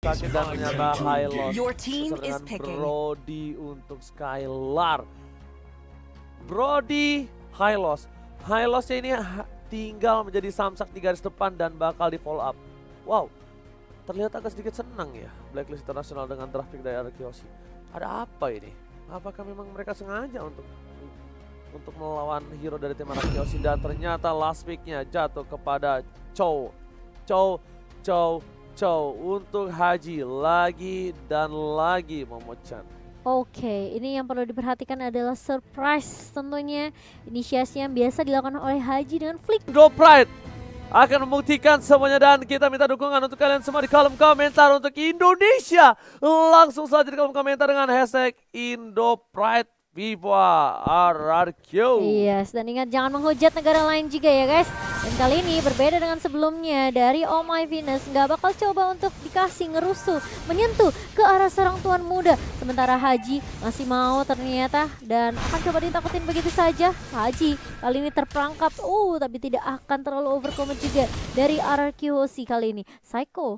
sakit dan ternyata high loss. Your team is Dengan picking. Brody untuk Skylar. Brody high loss. High lossnya ini tinggal menjadi samsak di garis depan dan bakal di follow up. Wow, terlihat agak sedikit senang ya Blacklist International dengan draft pick dari Arkeoshi. Ada apa ini? Apakah memang mereka sengaja untuk melawan hero dari tim Arkeoshi, dan ternyata last picknya jatuh kepada Chow untuk Haji lagi dan lagi Momo-chan. Oke, ini yang perlu diperhatikan adalah surprise tentunya. Inisiasi yang biasa dilakukan oleh Haji dengan flick. Indo Pride akan membuktikan semuanya, dan kita minta dukungan untuk kalian semua di kolom komentar untuk Indonesia. Langsung saja di kolom komentar dengan hashtag Indo Pride Viva RRQ. Yes, dan ingat jangan menghujat negara lain juga ya guys. Dan kali ini berbeda dengan sebelumnya, dari Oh My Venus nggak bakal coba untuk dikasih ngerusuh, menyentuh ke arah seorang tuan muda. Sementara Haji masih mau ternyata, dan akan coba ditakutin begitu saja. Haji kali ini terperangkap, tapi tidak akan terlalu overcommit juga dari RRQ Hoshi kali ini. Psycho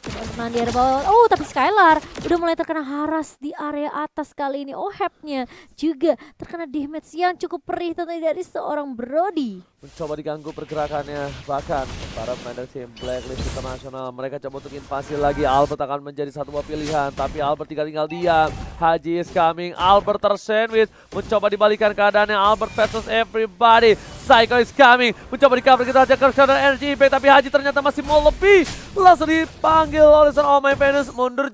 teman-teman di area bawah. Tapi Skylar udah mulai terkena haras di area atas kali ini. Hapnya juga terkena damage yang cukup perih tentunya dari seorang Brody. Mencoba diganggu pergerakannya, bahkan para pemain tim Blacklist International mereka coba untuk invasi lagi. Albert akan menjadi satu buah pilihan, tapi Albert tinggal diam. Haji is coming, Albert tersandwich, mencoba dibalikan keadaannya. Albert versus everybody. Psycho is coming, mencoba di cover, kita aja ke energy impact, tapi Haji ternyata masih mau lebih. Langsung dipanggil oleh seorang Oh My Venus. Mundur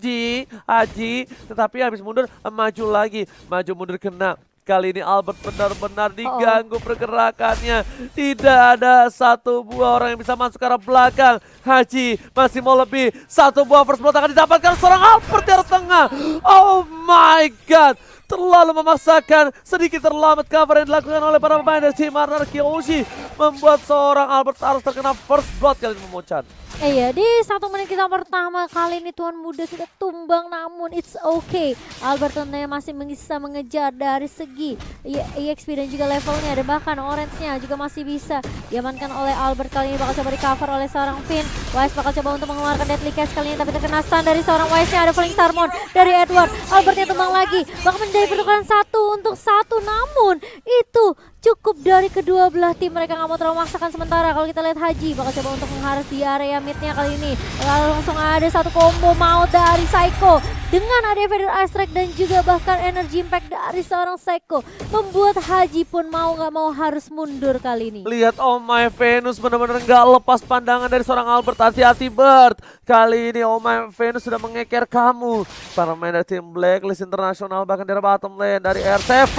Haji, tetapi habis mundur maju lagi, maju mundur kena. Kali ini Albert benar-benar diganggu pergerakannya. Tidak ada satu buah orang yang bisa masuk ke arah belakang. Haji masih mau lebih. Satu buah first blood akan didapatkan seorang Albert di arah tengah. Oh my god, terlalu memaksakan, sedikit terlambat cover yang dilakukan oleh para pemain dari tim Arkeoshi, membuat seorang Albert harus terkena first blood kali ini Momo-chan. Iya, di 1 menit kita pertama kali ini tuan muda kita tumbang, namun it's okay. Albert tentunya masih bisa mengejar dari segi EXP dan juga levelnya, dan bahkan orange-nya juga masih bisa diamankan oleh Albert. Kali ini bakal coba di cover oleh seorang Finn. Wise bakal coba untuk mengeluarkan Deadly Cast kali ini, tapi terkena stun dari seorang Wise-nya. Ada Falling Sarmon dari Edward. Albertnya tumbang lagi, bakal menjadi pertukaran 1 untuk 1, namun itu cukup dari kedua belah tim. Mereka nggak mau terlalu memaksakan. Sementara kalau kita lihat Haji bakal coba untuk mengharas di area midnya kali ini. Langsung ada satu combo maut dari Psycho dengan ada Vader Ice Strike dan juga bahkan Energy Impact dari seorang Psycho, membuat Haji pun mau nggak mau harus mundur kali ini. Lihat Oh My Venus benar-benar nggak lepas pandangan dari seorang Albert. Hati-hati Bert, kali ini Oh My Venus sudah mengeker kamu. Para main dari tim Blacklist International bahkan dari bottom lane dari R7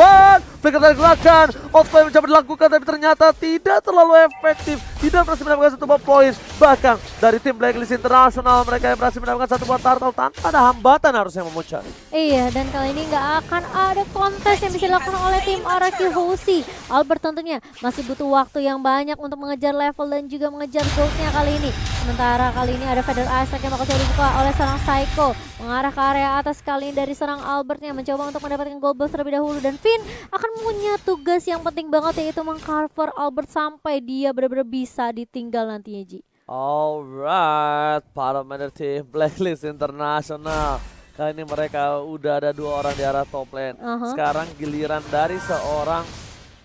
flicker dari belakang. Outplay mencoba dilakukan, tapi ternyata tidak terlalu efektif. Tidak berhasil mendapatkan satu buah poin. Bahkan dari tim Blacklist International mereka yang berhasil mendapatkan satu buah turtle tanpa ada hambatan harusnya Momo-chan. Iya, dan kali ini nggak akan ada kontes yang bisa dilakukan oleh tim RRQ Hoshi. Albert tentunya masih butuh waktu yang banyak untuk mengejar level dan juga mengejar goldnya kali ini. Sementara kali ini ada Vader Ice yang bakal coba dibuka oleh seorang Psycho, mengarah ke area atas kali ini dari seorang Albert yang mencoba untuk mendapatkan gold buff terlebih dahulu. Dan Finn akan punya tugas yang penting banget, yaitu mengcover Albert sampai dia benar-benar bisa ditinggal nantinya, Ji. Alright, para pemain tim Blacklist International. Kali ini mereka udah ada 2 orang di arah top lane. Sekarang giliran dari seorang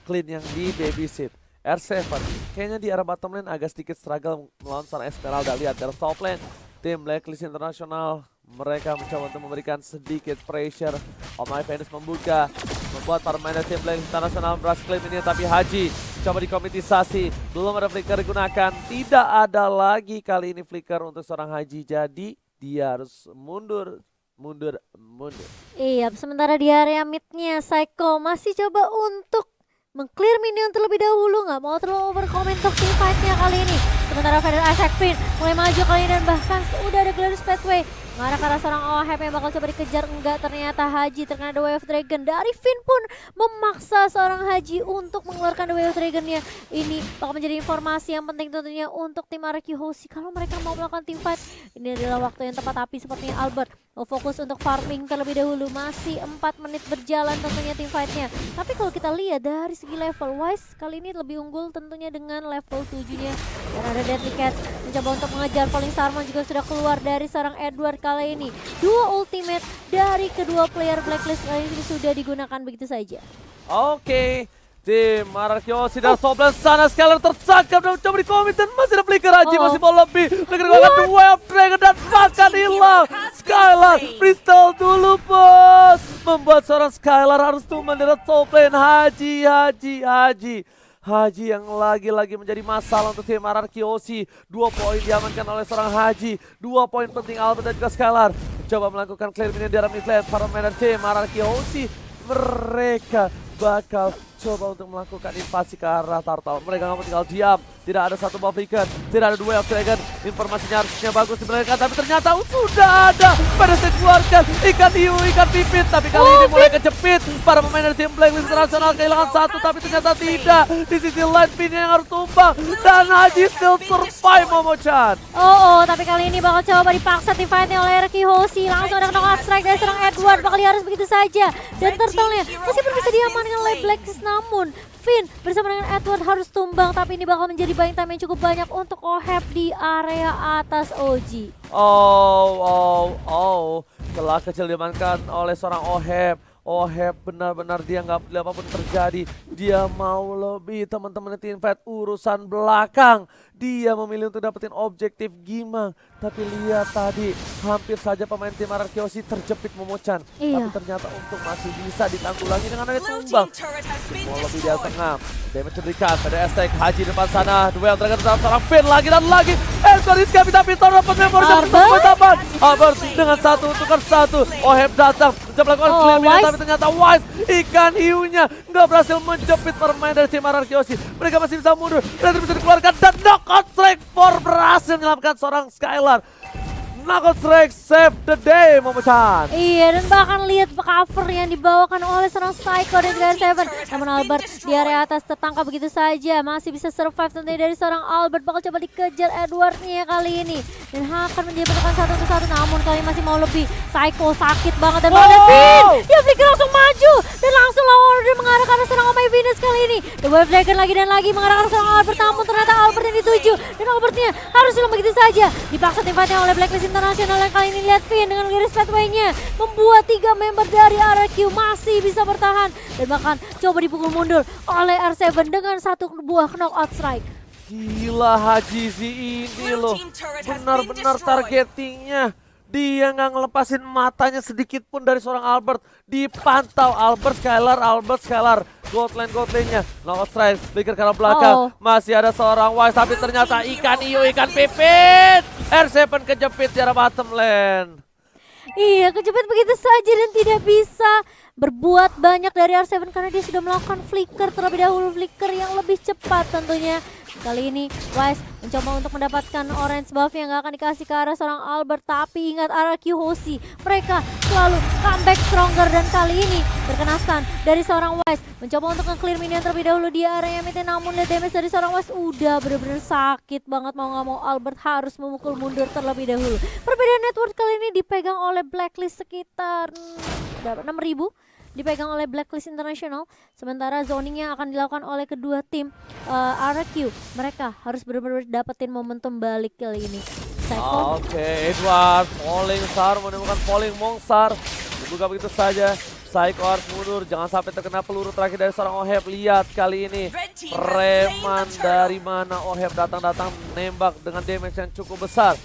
Clean yang di babysit. R7 kayaknya di arah bottom lane agak sedikit struggle melawan seorang Esmeralda. Lihat dari top lane tim Blacklist International, mereka mencoba untuk memberikan sedikit pressure. Oh My Venus membuka, membuat para pemain tim Blacklist International berhasil claim ini, tapi Haji coba dikomitisasi, belum ada flicker digunakan. Tidak ada lagi kali ini flicker untuk seorang Haji, jadi dia harus mundur. Iya, sementara di area midnya Psycho masih coba untuk meng-clear minion terlebih dahulu, nggak mau terlalu overcomment untuk team fight-nya kali ini. Sementara Vader Isaac Finn mulai maju kali ini, dan bahkan udah ada Glorious Pathway mengarah ke arah seorang OHP yang bakal coba dikejar. Enggak, ternyata Haji terkena The Way of Dragon. Dari Finn pun memaksa seorang Haji untuk mengeluarkan The Way of Dragon-nya. Ini bakal menjadi informasi yang penting tentunya untuk tim RRQ Hoshi. Kalau mereka mau melakukan team fight, ini adalah waktu yang tepat. Tapi sepertinya Albert mau fokus untuk farming terlebih dahulu. Masih 4 menit berjalan tentunya team fight-nya. Tapi kalau kita lihat dari segi level, Wise kali ini lebih unggul tentunya dengan level 7-nya. Dan ada Deadly Cat mencoba untuk mengejar. Falling Sarmon juga sudah keluar dari seorang Edward kali ini. Dua ultimate dari kedua player Blacklist kali ini sudah digunakan begitu saja. Oke, tim Arakiosi dan Soblan sana Skylar tertangkap dan coba di-commit dan masih ada Flicker. Haji masih mau lebih. Flicker gak akan Wave Dragon dan bahkan hilang. Skylar freestyle dulu bos. Membuat seorang Skylar harus tumbang dari top lane. Haji yang lagi-lagi menjadi masalah untuk tim Arakiosi. 2 poin diamankan oleh seorang Haji. 2 poin penting Albert dan juga Skylar. Coba melakukan clear minion di arah mid lane. Para pemain tim Arakiosi mereka bakal coba untuk melakukan invasi ke arah Turtle. Mereka nggak mau tinggal diam. Tidak ada satu buff Flicker, tidak ada dua Wave Dragon. Informasinya harusnya bagus dibenarkan, tapi ternyata sudah ada. Pada saat keluarkan ikan hiu, ikan pipit, tapi kali ini mulai kejepit. Para pemain dari tim Blacklist International kehilangan satu, tapi ternyata tidak. Di sisi lain Pin yang harus tumbang dan Haji still survive Momo-chan. Tapi kali ini bakal coba dipaksa divide-nya oleh Erki Hoshi. Langsung ada knockout strike dari seorang Edward, bakal harus begitu saja. Dan turtle-nya meskipun bisa diamankan oleh Blacklist, namun Finn bersama dengan Edward harus tumbang, tapi ini bakal menjadi buying time yang cukup banyak untuk Oheb di area atas OG. Celah kecil diamankan oleh seorang Oheb. Oheb benar-benar dia nggak peduli apapun terjadi. Dia mau lebih teman-teman tim fight urusan belakang. Dia memilih untuk dapetin objektif Gimang. Tapi lihat tadi hampir saja pemain tim Arakiosi terjepit Momo-chan. Tapi ternyata untuk masih bisa ditanggulangi dengan ada tumbang. Mau lebih di tengah. Damage diberikan pada Aztec. Haji depan sana. Duel Dragon dalam seorang Finn lagi dan lagi. Edward Iska tapi dapat memori dapat. Albert dengan satu untukkan satu. Oheb datang. Mencoba melakukan clear tapi ternyata Wise ikan hiunya nggak berhasil menjepit permain dari tim Arakiosi. Mereka masih bisa mundur. Dan bisa dikeluarkan dan knockout strike for berhasil menyelamatkan seorang Skylar. Knockout strike save the day Momo-chan. Iya, dan bahkan lihat cover yang dibawakan oleh seorang Psycho dan juga Seven. Namun Albert di area atas tertangkap begitu saja. Masih bisa survive tentunya dari seorang Albert. Bakal coba dikejar Edwardnya kali ini. Dan akan menjadi penekan 1-1. Namun kali ini masih mau lebih. Psycho sakit banget dan Finn. Dia Flicker langsung maju. Dan langsung lawan order mengarah ke arah seorang Oh My Venus kali ini. The Wave Dragon lagi dan lagi mengarah ke arah seorang Albert. Namun ternyata Albert yang dituju. Dan Albertnya harus hilang begitu saja. Dipaksa timnya oleh Blacklist International yang kali ini lihat Finn dengan Liris Pathway-nya membuat 3 member dari RRQ masih bisa bertahan dan bahkan coba dipukul mundur oleh R7 dengan satu buah knockout strike. Gila Haji ini loh, benar-benar targetingnya. Dia nggak ngelepasin matanya sedikit pun dari seorang Albert. Dipantau Albert Skylar. God lane-nya. Knockout strike, Flicker ke arah belakang. Masih ada seorang Wise tapi ternyata ikan hiu, ikan pipit. R7 kejepit di arah bottom lane. Iya, kejepit begitu saja dan tidak bisa berbuat banyak dari R7 karena dia sudah melakukan flicker terlebih dahulu, flicker yang lebih cepat tentunya. Kali ini Wise mencoba untuk mendapatkan orange buff yang gak akan dikasih ke arah seorang Albert, tapi ingat RRQ Hoshi, mereka selalu comeback stronger dan kali ini terkena stun dari seorang Wise. Mencoba untuk nge-clear minion terlebih dahulu di area mid, namun lihat damage dari seorang Wise udah bener-bener sakit banget, mau gak mau Albert harus memukul mundur terlebih dahulu. Perbedaan network kali ini dipegang oleh Blacklist sekitar 6.000. Dipegang oleh Blacklist International, sementara zoningnya akan dilakukan oleh kedua tim RRQ. Mereka harus benar-benar dapetin momentum balik kali ini. Oke, Edward falling star menemukan falling monster. Dibuka begitu saja. Psycho harus mundur, jangan sampai terkena peluru terakhir dari seorang Oheb. Lihat kali ini preman dari mana Oheb datang nembak dengan damage yang cukup besar.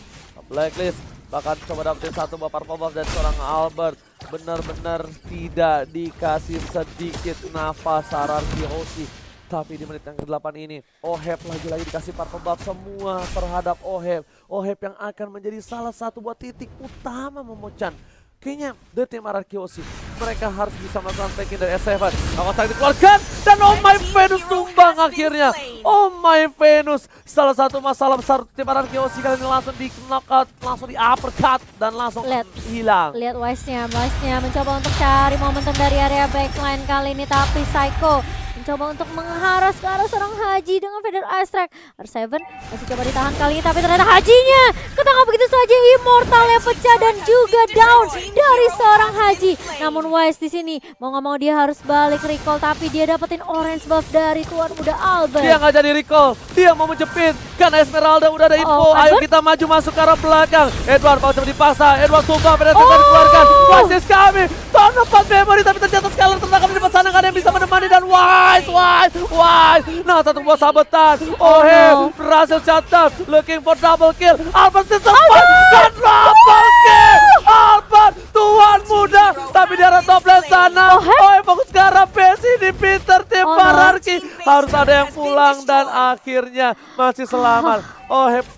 Blacklist bahkan coba dapetin satu buff purple buff dari seorang Albert. Benar-benar tidak dikasih sedikit nafas RRQ Hoshi. Tapi di menit yang ke-8 ini Oheb lagi-lagi dikasih purple buff semua terhadap Oheb. Oheb yang akan menjadi salah satu buat titik utama Momo-chan. Kayaknya The Team RRQ Hoshi mereka harus bisa melakukan taking dari S7. Knockout strike dikeluarkan dan Oh My Venus tumbang akhirnya. Oh My Venus, salah satu masalah besar tim RRQ Hoshi kali ini langsung di knockout, langsung di uppercut dan langsung hilang. Lihat Wise-nya mencoba untuk cari momentum dari area backline kali ini, tapi Psycho mencoba untuk mengharas ke arah seorang Haji dengan Feather Ice Strike. R7 masih coba ditahan kali ini, tapi ternyata Hajinya ketangkap begitu saja. Immortalnya pecah dan juga down dari seorang Haji. Namun Wise di sini mau nggak mau dia harus balik recall, tapi dia dapetin orange buff dari tuan muda Albert. Dia nggak jadi recall, dia mau menjepit karena Esmeralda udah ada info. Ayo kita maju masuk ke arah belakang. Edward mau coba dipaksa, Edward tumbang, Feather dikeluarkan. Wise is coming, tahun 4 memory, tapi ternyata Skylar tertangkap di depan sana, nggak ada yang bisa menemani dan Wise. Nah, satu buah sabetan. Berhasil catat, looking for double kill. Albert disempat dan double kill. Albert tuan muda, tapi di arah top lane sana. Fokus ke arah Bessie di Peter tim Pararki. Harus ada yang pulang dan akhirnya masih selamat.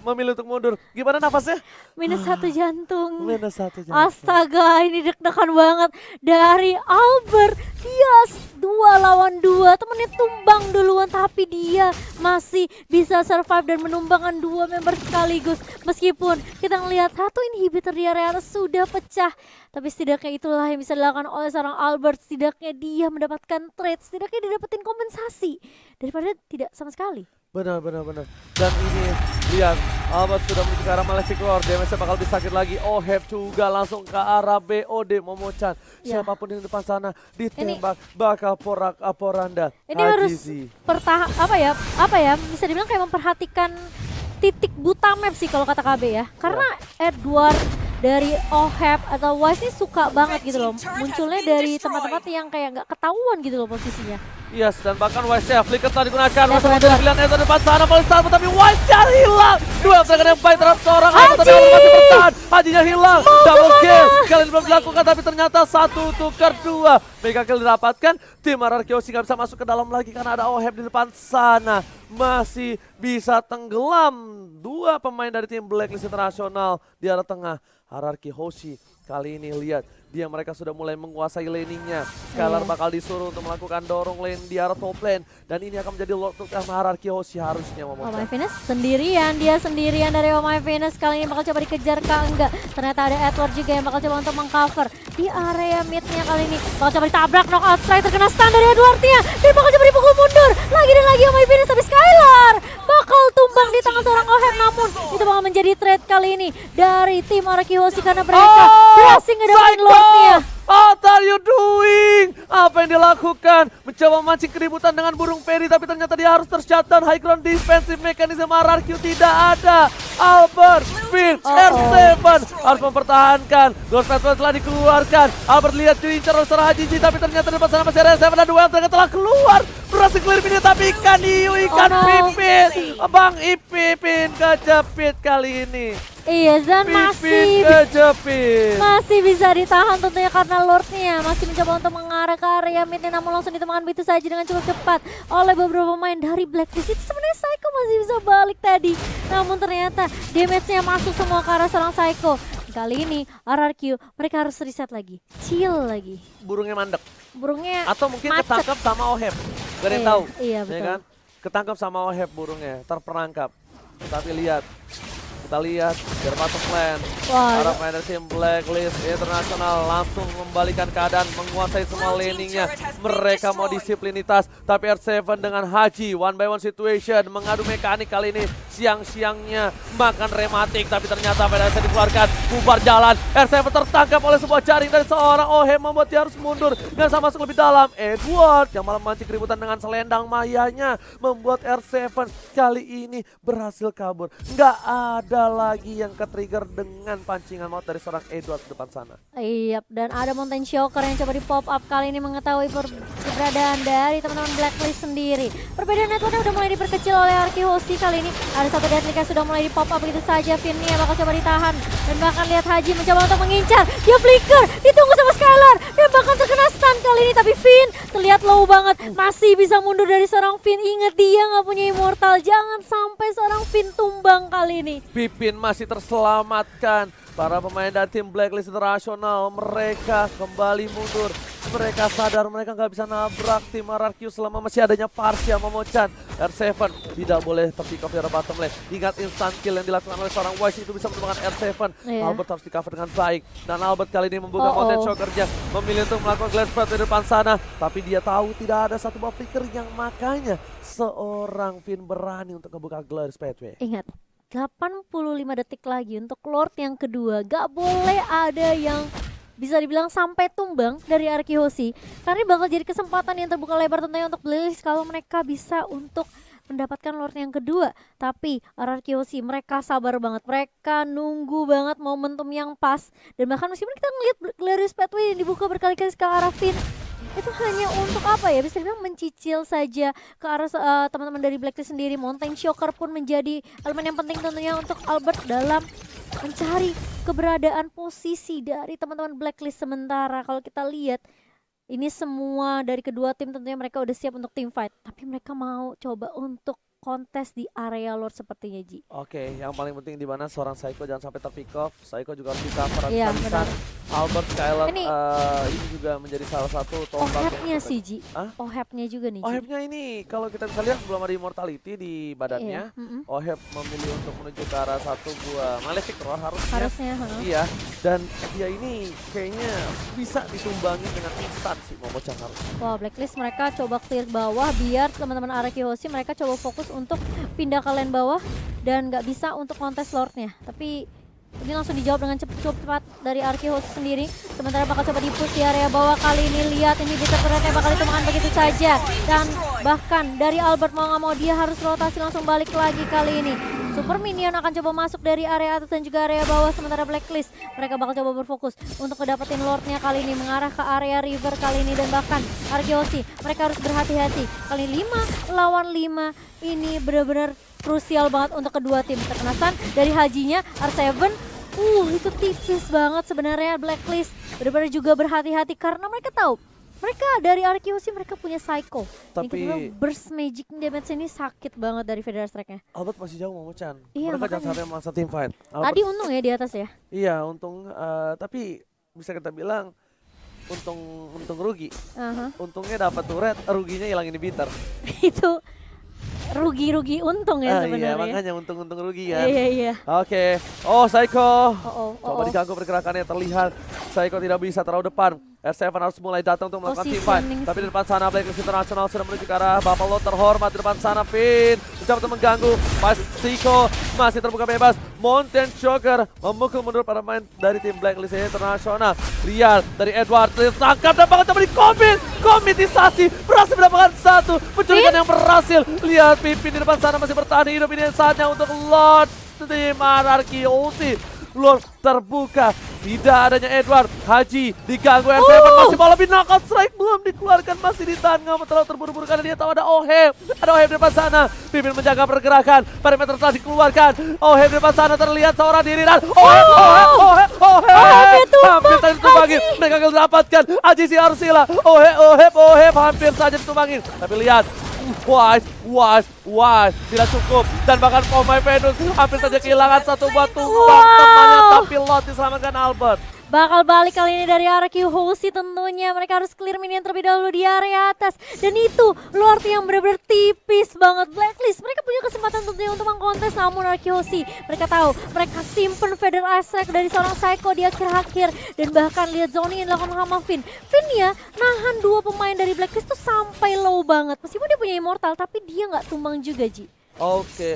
Memilih untuk mundur. Gimana nafasnya? -1 jantung. -1 jantung. Astaga, ini deg-degan banget dari Albert. Dia 2 lawan 2, temennya tumbang duluan, tapi dia masih bisa survive dan menumbangkan 2 member sekaligus. Meskipun kita ngelihat satu inhibitor di area atas sudah pecah, tapi setidaknya itulah yang bisa dilakukan oleh seorang Albert. Setidaknya dia mendapatkan trade, setidaknya dia dapetin kompensasi daripada tidak sama sekali. Benar. Dan ini lihat, Albert sudah menuju ke arah Malefic Lord. Damage-nya bakal lebih sakit lagi. juga langsung ke arah BOD Momochan. Siapapun yang di depan sana ditembak bakal porak-poranda. Ini harus apa ya? Bisa dibilang kayak memperhatikan titik buta map sih kalau kata KB ya. Karena Edward dari Oheb atau Wise ini suka banget gitu loh. Munculnya dari tempat-tempat yang kayak nggak ketahuan gitu loh posisinya. Yes, dan bahkan Wise-nya flicker telah digunakan. Masuk dari pilihan Edward depan sana paling selamat, tapi Wise cari hilang. Dua serangan yang baik terhadap seorang Haji, tapi masih bertahan. Hajinya hilang, double kill. Kali ini belum dilakukan, tapi ternyata 1 tukar 2. Mega kill didapatkan. Tim Ararkiosi nggak bisa masuk ke dalam lagi karena ada Oheb di depan sana. Masih bisa tenggelam. 2 pemain dari tim Blacklist Internasional di arah tengah. Hierarchy Hoshi kali ini lihat mereka sudah mulai menguasai laningnya. Skylar bakal disuruh untuk melakukan dorong lane di arah top lane, dan ini akan menjadi Lord utama Hierarchy Hoshi harusnya. Oh My Venus sendirian, dia sendirian dari Oh My Venus. Kali ini bakal coba dikejar enggak. Ternyata ada Edward juga yang bakal coba untuk mengcover di area midnya. Kali ini bakal coba ditabrak, knockout strike, terkena stun dari Edwardnya. Dia bakal coba dipukul mundur lagi dan lagi Oh My Venus, tapi Skylar bakal tumbang di tangan seorang Oheb. Namun itu bakal menjadi trade kali ini dari tim Hierarchy Hoshi karena mereka berhasil ngedapetin Lordnya. What are you doing? Apa yang dilakukan? Mencoba memancing keributan dengan burung peri, tapi ternyata dia harus tershutdown. High ground defensive mechanism RRQ tidak ada. Albert, Finn, R7 harus mempertahankan. Ghost Patrol telah dikeluarkan. Albert lihat diincar oleh seorang Haji, tapi ternyata di depan sana masih ada R7 dan duel ternyata telah keluar. Berhasil clear mini, tapi ikan hiu, ikan pipit. Bang Ipipin kejepit kali ini. Iya, dan masih bisa ditahan tentunya karena Lordnya masih mencoba untuk mengarah ke area mid, namun langsung ditemukan begitu saja dengan cukup cepat oleh beberapa pemain dari Blacklist. Itu sebenarnya Psycho masih bisa balik tadi, namun ternyata damage-nya masuk semua ke arah seorang Psycho. Kali ini RRQ mereka harus reset lagi, chill lagi. Burungnya mandek. Burungnya atau mungkin macet. ketangkap sama Oheb. Gak ada yang tahu. Iya, betul. Ya kan? Ketangkap sama Oheb burungnya, terperangkap. Tapi kita lihat dari patok lane, para pemain dari tim Blacklist Internasional langsung membalikan keadaan, menguasai semua laningnya. Mereka mau disiplinitas, tapi R7 dengan Haji 1-by-1 situation, mengadu mekanik kali ini. Siang-siangnya makan rematik, tapi ternyata PDS dikeluarkan, bubar jalan. R7 tertangkap oleh sebuah jaring dari seorang Oheb, membuat dia harus mundur. Nggak bisa masuk lebih dalam. Edward yang malah memancing keributan dengan selendang mayanya, membuat R7 kali ini berhasil kabur. Nggak ada lagi yang ke-trigger dengan pancingan maut dari seorang Edward depan sana. Iya, dan ada Mountain Shocker yang coba di pop up kali ini mengetahui keberadaan dari teman-teman Blacklist sendiri. Perbedaan networknya udah mulai diperkecil oleh Hierarchy Hoshi kali ini. Ada satu Deadly sudah mulai di pop up begitu saja. Finnya bakal coba ditahan, dan bahkan lihat Haji mencoba untuk mengincar. Dia flicker, ditunggu sama Skylar, dan bahkan terkena stun kali ini. Tapi Finn terlihat low banget, masih bisa mundur dari seorang Finn. Ingat dia nggak punya immortal, jangan sampai seorang Finn tumbang kali ini. Pipin masih terselamatkan. Para pemain dari tim Blacklist Internasional mereka kembali mundur. Mereka sadar mereka nggak bisa nabrak tim RRQ selama masih adanya Parsia Momochan. R7 tidak boleh terpick off dari bottom lane. Ingat instant kill yang dilakukan oleh seorang Wise itu bisa menemukan R7. Iya. Albert harus di cover dengan baik. Dan Albert kali ini membuka mountain shocker-nya. Memilih untuk melakukan glance path di depan sana. Tapi dia tahu tidak ada satu buah flicker yang makanya seorang Finn berani untuk membuka glance pathway. Ingat, 85 detik lagi untuk Lord yang kedua. Gak boleh ada yang bisa dibilang sampai tumbang dari Arkehosi. Karena bakal jadi kesempatan yang terbuka lebar tentunya untuk Blacklist kalau mereka bisa untuk mendapatkan Lord yang kedua. Tapi Arkehosi mereka sabar banget. Mereka nunggu banget momentum yang pas. Dan bahkan meskipun kita ngeliat Glorious Pathway yang dibuka berkali-kali ke arah Finn, itu hanya untuk apa ya, bisa dibilang mencicil saja ke arah teman-teman dari Blacklist sendiri. Mountain Shocker pun menjadi elemen yang penting tentunya untuk Albert dalam mencari keberadaan posisi dari teman-teman Blacklist. Sementara kalau kita lihat ini semua dari kedua tim tentunya mereka udah siap untuk team fight, tapi mereka mau coba untuk kontes di area Lord sepertinya, Ji. Oke, yang paling penting di mana seorang Psycho jangan sampai terpick off. Psycho juga harus di cover Iya, habis-habisan. Albert Skylar Ini- ini juga menjadi salah satu tombak Ohepnya yang sih, Ji. Hah? Ohepnya juga nih, Ji. Ohepnya ini kalau kita bisa lihat belum ada immortality di badannya. Iya, Ohep memilih untuk menuju ke arah satu buah Malefic Roar harusnya. harusnya. Iya, dan dia ini kayaknya bisa ditumbangi dengan instan sih Momochan harus. Wah, Blacklist mereka coba clear bawah biar teman-teman Arkehosi mereka coba fokus untuk pindah ke lane bawah dan nggak bisa untuk kontes Lordnya. Tapi ini langsung dijawab dengan cepat dari Arkehosi sendiri. Sementara bakal coba di-push di area bawah kali ini. Lihat ini bisa turretnya bakal ditemukan begitu saja. Dan bahkan dari Albert mau nggak mau dia harus rotasi langsung balik lagi kali ini. Super Minion akan coba masuk dari area atas dan juga area bawah. Sementara Blacklist mereka bakal coba berfokus untuk ngedapetin Lordnya kali ini. Mengarah ke area river kali ini. Dan bahkan Arkehosi mereka harus berhati-hati. Kali 5 lawan 5 ini benar-benar krusial banget untuk kedua tim. Terkena stun dari Hajinya R7. Itu tipis banget sebenarnya Blacklist. Benar-benar juga berhati-hati karena mereka tahu mereka dari Arkehosi mereka punya Psycho. Tapi burst magic damage ini sakit banget dari Federal Strike-nya. Albert masih jauh Momochan. Iya, Mereka jangan makanya. sampai masa team fight. Albert, Tadi untung ya di atas ya. iya, untung tapi bisa kita bilang untung rugi. Aha. Untungnya dapat turret, ruginya hilang inhibitor. Itu rugi-rugi untung ya Iya, sebenarnya. makanya untung rugi kan. Iya, iya. Oke. Oh, Psycho. Coba Oh. diganggu pergerakannya, terlihat Psycho tidak bisa terlalu depan. R7 harus mulai datang untuk melakukan team fight. Positioning Tapi di depan sana Blacklist International sudah menuju ke arah Buffalo terhormat. Di depan sana Finn mencoba untuk mengganggu. Psycho masih terbuka bebas. Mountain Shocker memukul mundur para pemain dari tim Blacklist International. Lihat dari Edward tertangkap dan bakal coba di komitisasi. Berhasil mendapatkan satu penculikan yang berhasil. Lihat Pimpin di depan sana masih bertahan hidup. Ini saatnya untuk Lord tim Arkehosi. Lord terbuka, tidak adanya Edward. Haji diganggu, R7 masih mau lebih, knockout strike belum dikeluarkan, masih ditahan. Nggak terlalu terburu-buru karena dia tahu ada Ohep. Ada Ohep di depan sana, Pimpin menjaga pergerakan, perimeter telah dikeluarkan. Ohep di depan sana terlihat seorang diri dan Ohep hampir saja ditumbangin. Mereka gagal dapatkan Haji si Arsila. Ohep hampir saja ditumbangin. Tapi lihat Wise tidak cukup, dan bahkan pemain Venus hampir saja kehilangan satu buah tumbang temannya, tapi Lot diselamatkan Albert. Bakal balik kali ini dari Arkehosi tentunya. Mereka harus clear minion terlebih dahulu di area atas. Dan itu Lord yang benar-benar tipis banget. Blacklist mereka punya kesempatan tentunya untuk mengkontes, namun Arkehosi mereka tahu mereka simpen Federal Strike dari seorang Psycho di akhir-akhir. Dan bahkan lihat zone yang dilakukan sama Finn. Finn ya nahan dua pemain dari Blacklist tuh sampai low banget. Meskipun dia punya immortal tapi dia nggak tumbang juga, Ji. Oke.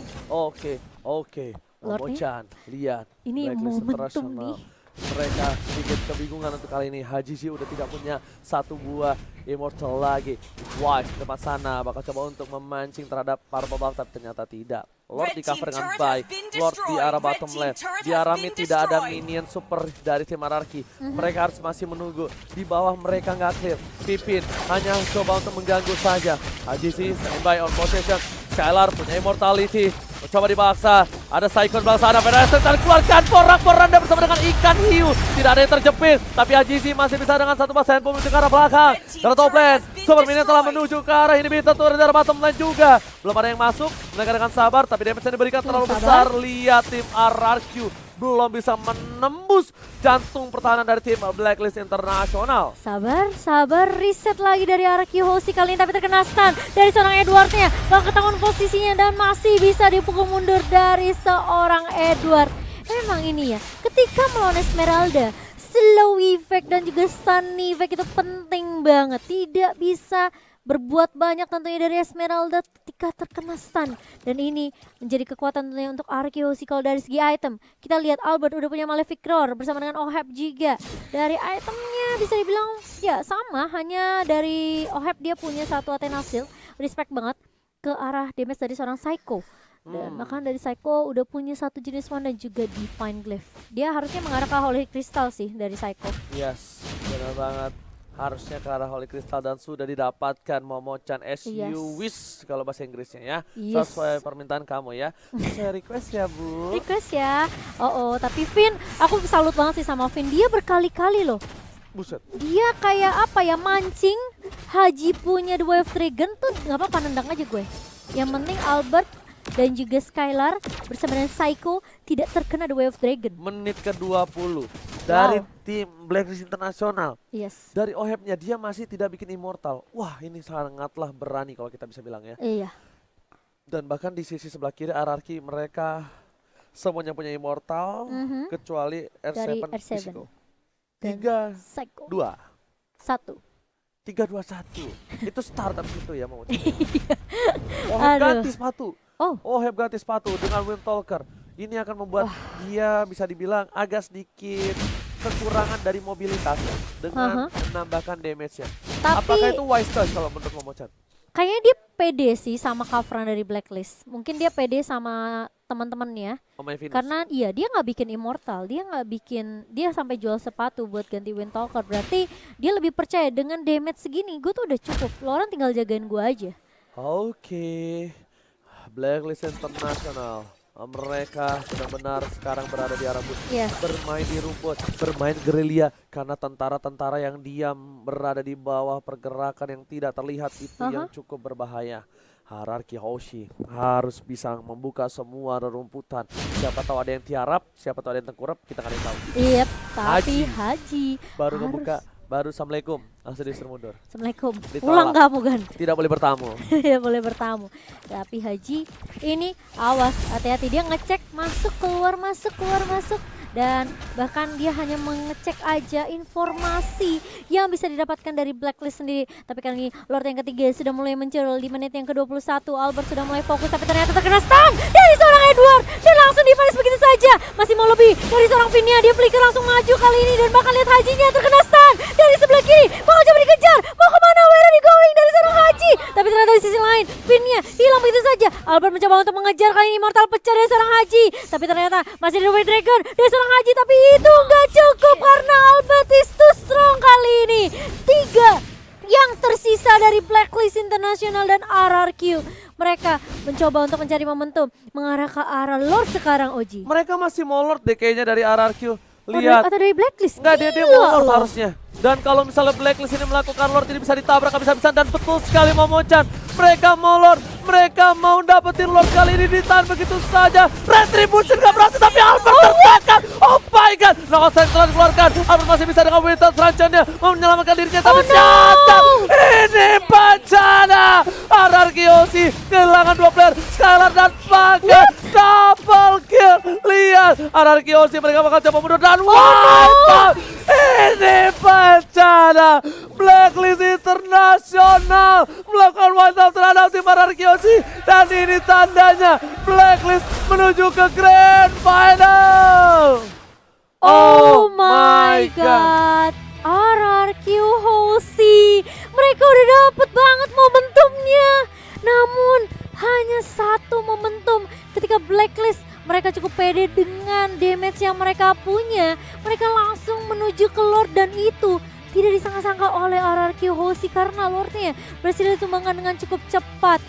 Lord Momochan, lihat ini Blacklist momentum International. nih. Mereka sedikit kebingungan untuk kali ini. Haji sih udah tidak punya satu buah immortal lagi. Wise depan sana bakal coba untuk memancing terhadap para pebak, tapi ternyata tidak. Lord di cover dengan baik. Lord di arah bottom lane. Di arah mid tidak ada minion super dari tim Anarchy. Mereka harus masih menunggu. Di bawah mereka nggak clear. Pipin hanya coba untuk mengganggu saja. Haji sih standby on possession. Skylar punya immortality. Coba dibaksa. Ada Psycho di belakang sana. Federation keluarkan porak-poranda bersama dengan ikan hiu. Tidak ada yang terjepit. Tapi Ajizi masih bisa dengan satu pas handphone menuju ke arah belakang. Dari top lane. Super Minion telah menuju ke arah ini. Bisa turun dari bottom lane juga. Belum ada yang masuk. Mereka dengan sabar. Tapi damage yang diberikan terlalu besar. Lihat tim RRQ belum bisa menembus jantung pertahanan dari tim Blacklist Internasional. Sabar, reset lagi dari arah Hoshi kali ini, tapi terkena stun dari seorang Edwardnya. Gak ketahuan posisinya dan masih bisa dipukul mundur dari seorang Edward. Memang ini ya, ketika melawan Esmeralda, slow effect dan juga stun effect itu penting banget. Tidak bisa berbuat banyak tentunya dari Esmeralda ketika terkena stun. Dan ini menjadi kekuatan tentunya untuk Arki Hoshi. Kalau dari segi item, kita lihat Albert udah punya Malefic Roar bersama dengan Oheb juga. Dari itemnya bisa dibilang ya sama, hanya dari Oheb dia punya satu Athena Shield. Respect banget ke arah damage dari seorang Psycho. Dan bahkan dari Psycho udah punya satu jenis wand dan juga Divine Glaive. Dia harusnya mengarah ke Holy Crystal sih dari Psycho. Yes, benar banget. Harusnya ke arah Holy Crystal dan sudah didapatkan Momo-chan as you wish kalau bahasa Inggrisnya ya. Sesuai permintaan kamu ya. Saya request ya Bu. Request ya. Tapi Vin, aku salut banget sih sama Vin. Dia berkali-kali loh. Buset. Dia kayak apa ya, mancing Haji punya The Wave Dragon tuh nggak apa-apa, nendang aja gue. Yang penting Albert dan juga Skylar bersama dengan Psycho tidak terkena The Wave Dragon. Menit ke-20 dari tim Blacklist Internasional. Yes. Dari Ohebnya dia masih tidak bikin immortal. Wah, ini sangatlah berani kalau kita bisa bilang ya. Iya. Dan bahkan di sisi sebelah kiri RRQ mereka semuanya punya immortal kecuali R7 Psycho. 3 Psycho 2 1 3 2 1. Itu start abis itu ya mau. Oheb ganti sepatu. Oheb ganti sepatu dengan Windtalker. Ini akan membuat dia bisa dibilang agak sedikit kekurangan dari mobilitasnya dengan menambahkan damage-nya. Apakah itu wise choice kalau menurut Momo-chan? Kayaknya dia pede sih sama coveran dari Blacklist. Mungkin dia pede sama teman-temannya. Karena iya, dia nggak bikin immortal, dia sampai jual sepatu buat ganti Windtalker. Berarti dia lebih percaya dengan damage segini, gue tuh udah cukup. Loren tinggal jagain gue aja. Oke. Blacklist Internasional. Mereka benar-benar sekarang berada di arah musuh, bermain di rumput, bermain gerilya karena tentara-tentara yang diam berada di bawah pergerakan yang tidak terlihat itu yang cukup berbahaya. Arki Hoshi harus bisa membuka semua rerumputan. Siapa tahu ada yang tiarap, siapa tahu ada yang tengkurap, kita nggak ada yang tahu. Iya, tapi Haji baru ngebuka, baru Assalamualaikum, langsung disuruh mundur. Assalamualaikum, pulang kamu kan? Tidak boleh bertamu. Tidak boleh bertamu. Tapi Haji ini awas, hati-hati, dia ngecek masuk keluar masuk. Dan bahkan dia hanya mengecek aja informasi yang bisa didapatkan dari Blacklist sendiri. Tapi kali ini Lord yang ketiga sudah mulai muncul di menit yang ke-21. Albert sudah mulai fokus tapi ternyata terkena stun dari seorang Edward. Dan langsung dipanis begitu saja. Masih mau lebih dari seorang Vinia. Dia flicker langsung maju kali ini. Dan bahkan lihat Hajinya terkena stun dari sebelah kiri. Bakal coba dikejar. Mau kemana? Where are you going? Dari seorang Haji. Tapi ternyata di sisi lain Vinia hilang begitu saja. Albert mencoba untuk mengejar kali ini. Immortal pecah dari seorang Haji. Tapi ternyata masih ada White Dragon dari seorang Haji, tapi itu nggak cukup karena Albert is too strong kali ini. 3 yang tersisa dari Blacklist International dan RRQ. Mereka mencoba untuk mencari momentum mengarah ke arah Lord sekarang, Oji. Mereka masih mau Lord deh kayaknya dari RRQ. Lihat. Atau dari Blacklist? Enggak, dia mau Lord harusnya. Dan kalau misalnya Blacklist ini melakukan Lord ini bisa ditabrak habis-habisan dan betul sekali Momo-chan. Mereka mau Lord, mereka mau dapetin Lord kali ini ditahan begitu saja. Retribution gak berhasil tapi Albert tertekan. Oh my god, Knockout Strike telah dikeluarkan. Albert masih bisa dengan Winter Tranchant-nya mau menyelamatkan dirinya tapi catat. Ini bencana. RRQ Hoshi kehilangan 2 player, Skylar dan Pagan. Double kill. Lihat, RRQ Hoshi mereka bakal coba mundur dan wipe out. Ini bencana. Blacklist Internasional melakukan wipe out terhadap tim RRQ Hoshi. Dan ini tandanya Blacklist menuju ke Grand Final. Oh my god. RRQ Hoshi, mereka udah dapet banget momentumnya. Namun hanya satu momentum ketika Blacklist mereka cukup pede dengan damage yang mereka punya. Mereka langsung menuju ke Lord dan itu tidak disangka-sangka oleh RRQ Hoshi karena Lordnya berhasil ditumbangkan dengan cukup cepat.